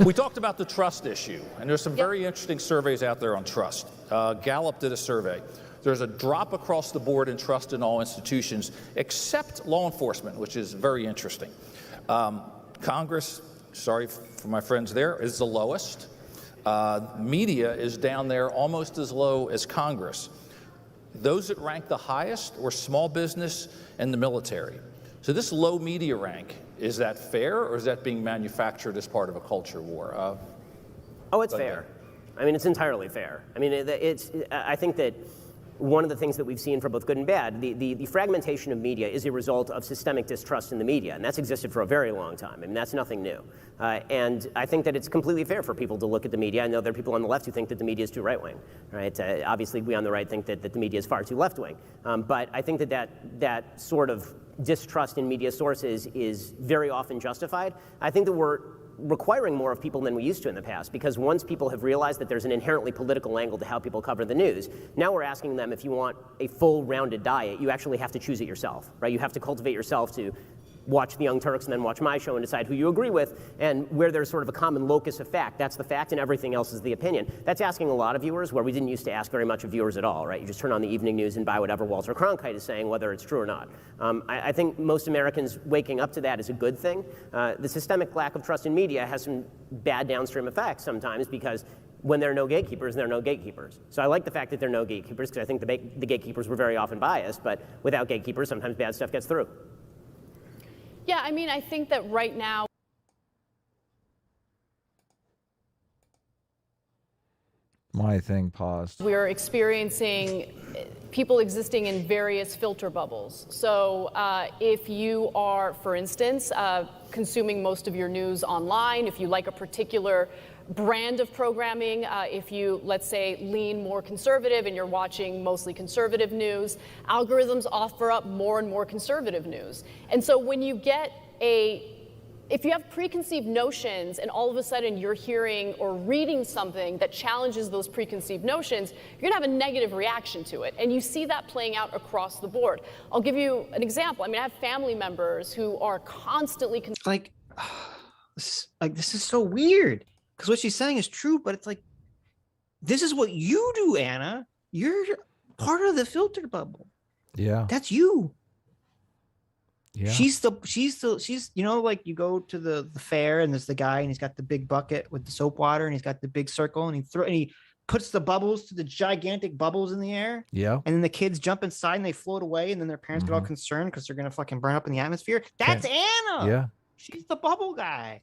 We talked about the trust issue, and there's some very interesting surveys out there on trust. Gallup did a survey. There's a drop across the board in trust in all institutions, except law enforcement, which is very interesting. Congress, sorry for my friends there, is the lowest. Media is down there almost as low as Congress. Those that rank the highest were small business and the military. So this low media rank, is that fair, or is that being manufactured as part of a culture war? It's fair. I mean, it's entirely fair. I mean, I think that one of the things that we've seen for both good and bad, the fragmentation of media is a result of systemic distrust in the media, and that's existed for a very long time. I mean, that's nothing new. And I think that it's completely fair for people to look at the media. I know there are people on the left who think that the media is too right-wing, right? Obviously, we on the right think that the media is far too left-wing. But I think that sort of distrust in media sources is very often justified. I think that we're requiring more of people than we used to in the past, because once people have realized that there's an inherently political angle to how people cover the news, now we're asking them, if you want a full rounded diet, you actually have to choose it yourself, right? You have to cultivate yourself to watch the Young Turks and then watch my show and decide who you agree with, and where there's sort of a common locus of fact, that's the fact and everything else is the opinion. That's asking a lot of viewers, where we didn't used to ask very much of viewers at all, right? You just turn on the evening news and buy whatever Walter Cronkite is saying, whether it's true or not. I think most Americans waking up to that is a good thing. The systemic lack of trust in media has some bad downstream effects sometimes, because when there are no gatekeepers, there are no gatekeepers. So I like the fact that there are no gatekeepers, because I think the gatekeepers were very often biased, but without gatekeepers, sometimes bad stuff gets through. Yeah, I mean, I think that right now, my thing paused. we're experiencing people existing in various filter bubbles. So if you are, for instance, consuming most of your news online, if you like a particular brand of programming, if you, let's say, lean more conservative and you're watching mostly conservative news, algorithms offer up more and more conservative news. And so when you get if you have preconceived notions and all of a sudden you're hearing or reading something that challenges those preconceived notions, you're gonna have a negative reaction to it. And you see that playing out across the board. I'll give you an example. I mean, I have family members who are constantly this is so weird, because what she's saying is true, but it's like, this is what you do, Anna. You're part of the filter bubble. Yeah. That's you. Yeah. She's you know, like you go to the fair and there's the guy and he's got the big bucket with the soap water and he's got the big circle and he puts the bubbles to the gigantic bubbles in the air. Yeah. And then the kids jump inside and they float away, and then their parents get all concerned because they're gonna fucking burn up in the atmosphere. That's Anna. Yeah. She's the bubble guy.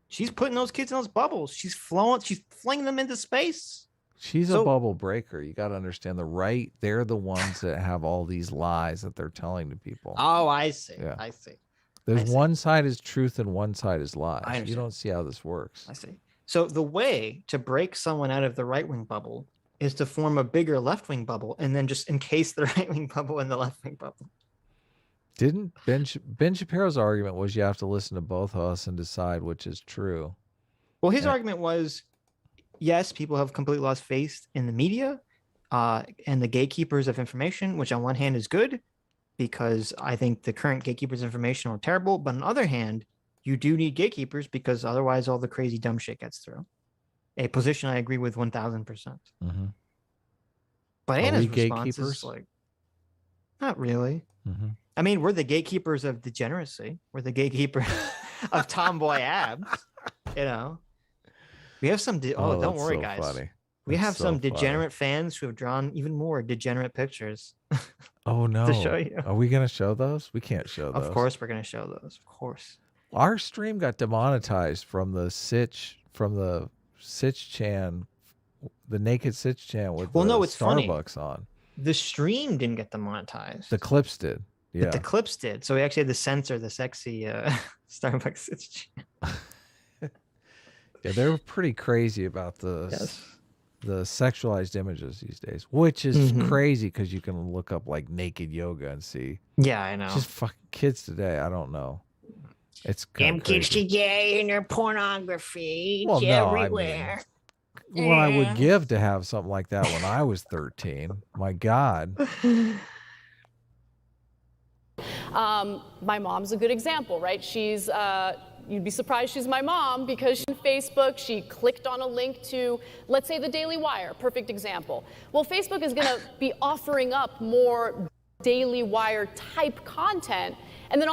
She's putting those kids in those bubbles. She's flinging them into space. She's a bubble breaker. You got to understand, the right, they're the ones that have all these lies that they're telling to people. Oh, I see. Yeah. I see. There's one side is truth and one side is lies. You understand. don't see how this works. I see. So the way to break someone out of the right-wing bubble is to form a bigger left-wing bubble and then just encase the right-wing bubble in the left-wing bubble. Didn't Ben Shapiro's argument was you have to listen to both of us and decide which is true. Well, his argument was, yes, people have completely lost faith in the media and the gatekeepers of information, which on one hand is good, because I think the current gatekeepers of information are terrible. But on the other hand, you do need gatekeepers, because otherwise all the crazy dumb shit gets through. A position I agree with 1000%. Mm-hmm. But Anna's response gatekeepers? is like, not really. Mm-hmm. I mean, we're the gatekeepers of degeneracy. We're the gatekeeper of tomboy abs. You know, we have some. Don't worry, so guys. Funny. We have so some funny. degenerate fans who have drawn even more degenerate pictures. Oh no! To show you. Are we gonna show those? We can't show those. Of course, we're gonna show those. Of course. Our stream got demonetized from the Sitch Chan, the naked Sitch Chan with it's Starbucks funny. on. The stream didn't get demonetized. The clips did. Yeah. But the clips did. So we actually had to censor the sexy Starbucks Sitch Chan. Yeah, they're pretty crazy about the sexualized images these days, which is crazy, because you can look up like naked yoga and see. Yeah, I know. Just fucking kids today. I don't know. It's damn kids today and their pornography. Well, it's everywhere. I mean, what I would give to have something like that when I was 13. My God. My mom's a good example, right? She's you'd be surprised she's my mom because she's on Facebook, she clicked on a link to, let's say, the Daily Wire, perfect example. Well, Facebook is going to be offering up more Daily Wire type content, and then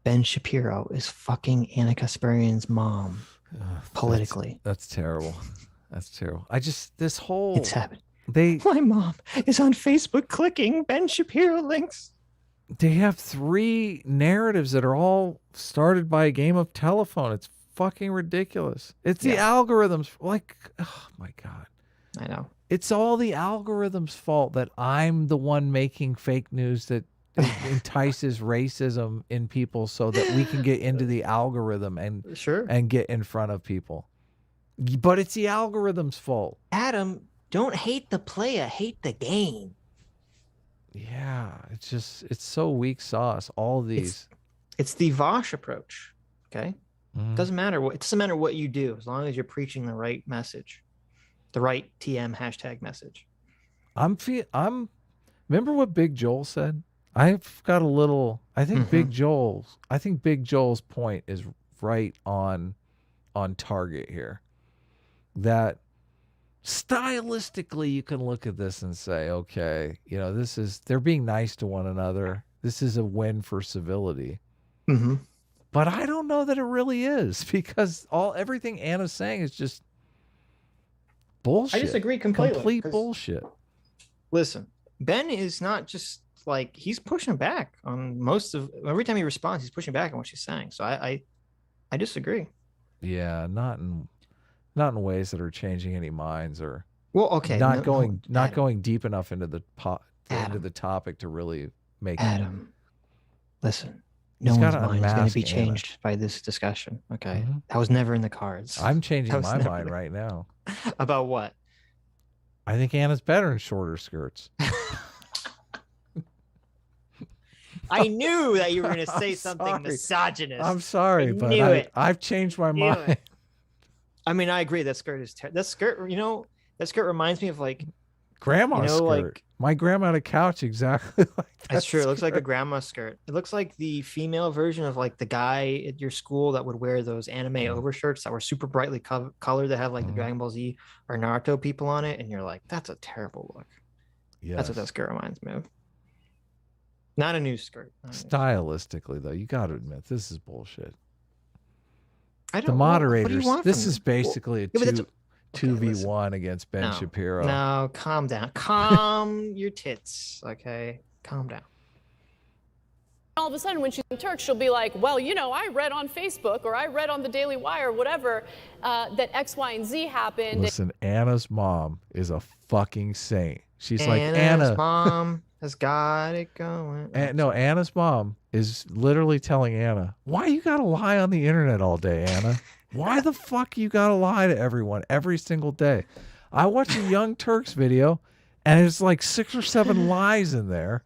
Ben Shapiro is fucking Anna Kasparian's mom politically. That's terrible. That's terrible. This whole It's happened. My mom is on Facebook clicking Ben Shapiro links. They have 3 narratives that are all started by a game of telephone. It's fucking ridiculous. It's the algorithms. Like, oh my God. I know. It's all the algorithm's fault that I'm the one making fake news that entices racism in people so that we can get into the algorithm and get in front of people. But it's the algorithm's fault. Adam, don't hate the player, hate the game. Yeah, it's so weak sauce. All of these. It's the Vosh approach. Okay. Mhm. It doesn't matter what you do, as long as you're preaching the right message, the right TM hashtag message. Remember what Big Joel said? I've got a little. I think Big Joel's point is right on target here. That stylistically, you can look at this and say, okay, they're being nice to one another. This is a win for civility. Mm-hmm. But I don't know that it really is, because everything Anna's saying is just bullshit. I disagree completely. Complete bullshit. Listen, Ben is not just like, he's pushing back on every time he responds, he's pushing back on what she's saying. So I disagree. Yeah, not in ways that are changing any minds, or not going deep enough into the topic to really make Adam. Listen, no one's mind is going to be changed by this discussion. Okay, that was never in the cards. I'm changing my mind right now. About what? I think Anna's better in shorter skirts. I knew that you were going to say something misogynist. I'm sorry, but I've changed my mind. I mean, I agree. That skirt is that skirt. That skirt reminds me of like grandma's skirt. Like, my grandma had a couch exactly like that. That's true. It looks like a grandma skirt. It looks like the female version of like the guy at your school that would wear those anime overshirts that were super brightly colored that have like the Dragon Ball Z or Naruto people on it, and you're like, that's a terrible look. Yeah, that's what that skirt reminds me of. Not a new skirt. Stylistically, though, you got to admit this is bullshit. The moderators. This is basically a 2v1 against Ben Shapiro. No, calm down. Calm your tits. Okay, calm down. All of a sudden, when she's in Turk, she'll be like, well, I read on Facebook or I read on the Daily Wire or whatever that X, Y, and Z happened. Listen, Anna's mom is a fucking saint. She's Anna's mom has got it going. Anna's mom is literally telling Anna, why you gotta lie on the internet all day, Anna? Why the fuck you gotta lie to everyone every single day? I watch a Young Turks video, and there's like 6 or 7 lies in there.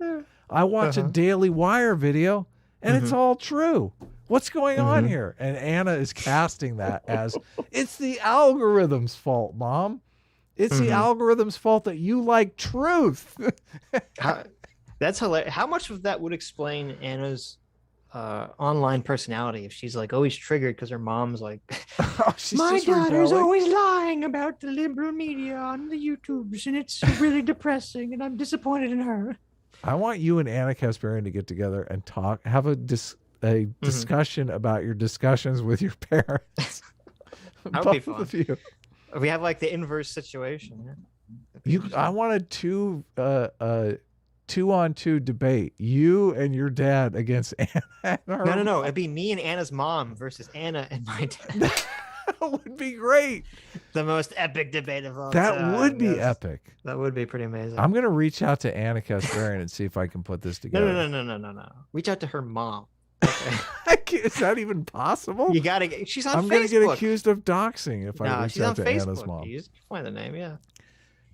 I watch a Daily Wire video, and it's all true. What's going on here? And Anna is casting that as, it's the algorithm's fault, Mom. It's the algorithm's fault that you like truth. That's hilarious. How much of that would explain Anna's online personality if she's like always triggered because her mom's like, my daughter's always lying about the liberal media on the YouTubes, and it's really depressing, and I'm disappointed in her. I want you and Anna Kasparian to get together and have a discussion about your discussions with your parents. That would be fun. Of you. We have like the inverse situation. I want a 2-on-2 debate. You and your dad against Anna. No. It'd be me and Anna's mom versus Anna and my dad. That would be great. The most epic debate of all time. That would be epic. That would be pretty amazing. I'm gonna reach out to Anna Kasparian and see if I can put this together. No. Reach out to her mom. Okay. Is that even possible? You gotta. She's on Facebook. I'm gonna get accused of doxing if I reach out to Facebook. Anna's mom. You find the name, yeah.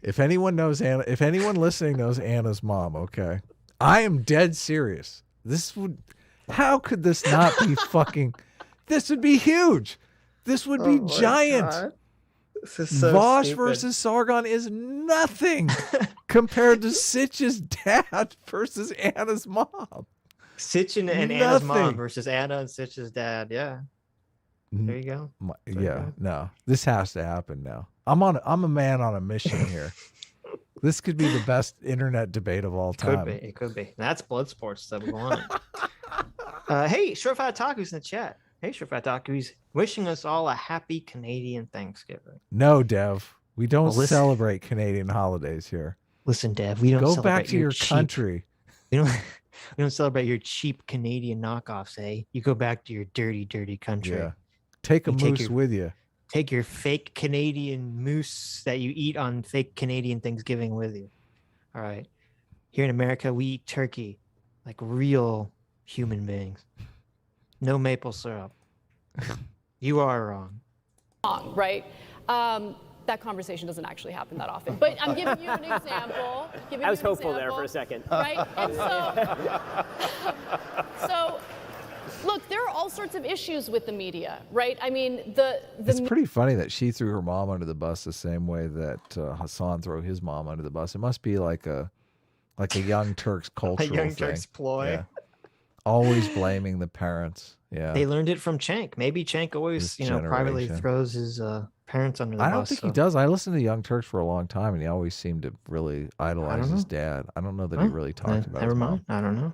If anyone knows Anna, if anyone listening knows Anna's mom, okay, I am dead serious. How could this not be fucking? This would be huge. This would be giant. God. This is so Vosh stupid. versus Sargon is nothing compared to Sitch's dad versus Anna's mom. Sitch and Anna's mom versus Anna and Sitch's dad. Yeah. There you go. Yeah, no, this has to happen now. I'm a man on a mission here. This could be the best internet debate of all time. It could be. That's blood sports that we want. Hey, Surefire Taco's in the chat. Hey, Surefire Taco's wishing us all a happy Canadian Thanksgiving. No, Dev, we don't Well, listen. celebrate Canadian holidays here. Listen, Dev, we don't Go celebrate back to your cheap, country. We don't celebrate your cheap Canadian knockoffs, eh? You go back to your dirty, dirty country. Yeah, take a You take moose your- with you. Take your fake Canadian moose that you eat on fake Canadian Thanksgiving with you. All right. Here in America, we eat turkey like real human beings. No maple syrup. You are wrong. Right? That conversation doesn't actually happen that often. But I'm giving you an example. I was hopeful there for a second. Right? And so look, there are all sorts of issues with the media, right? I mean, It's pretty funny that she threw her mom under the bus the same way that Hassan threw his mom under the bus. It must be like a Young Turks cultural Young thing. Turks ploy. Yeah. Always blaming the parents. Yeah. They learned it from Chank. Maybe Chank always, This privately generation. throws his parents under the bus. I don't think he does. I listened to Young Turks for a long time, and he always seemed to really idolize his dad. I don't know that he really talked about Never his mind. mom. I don't know.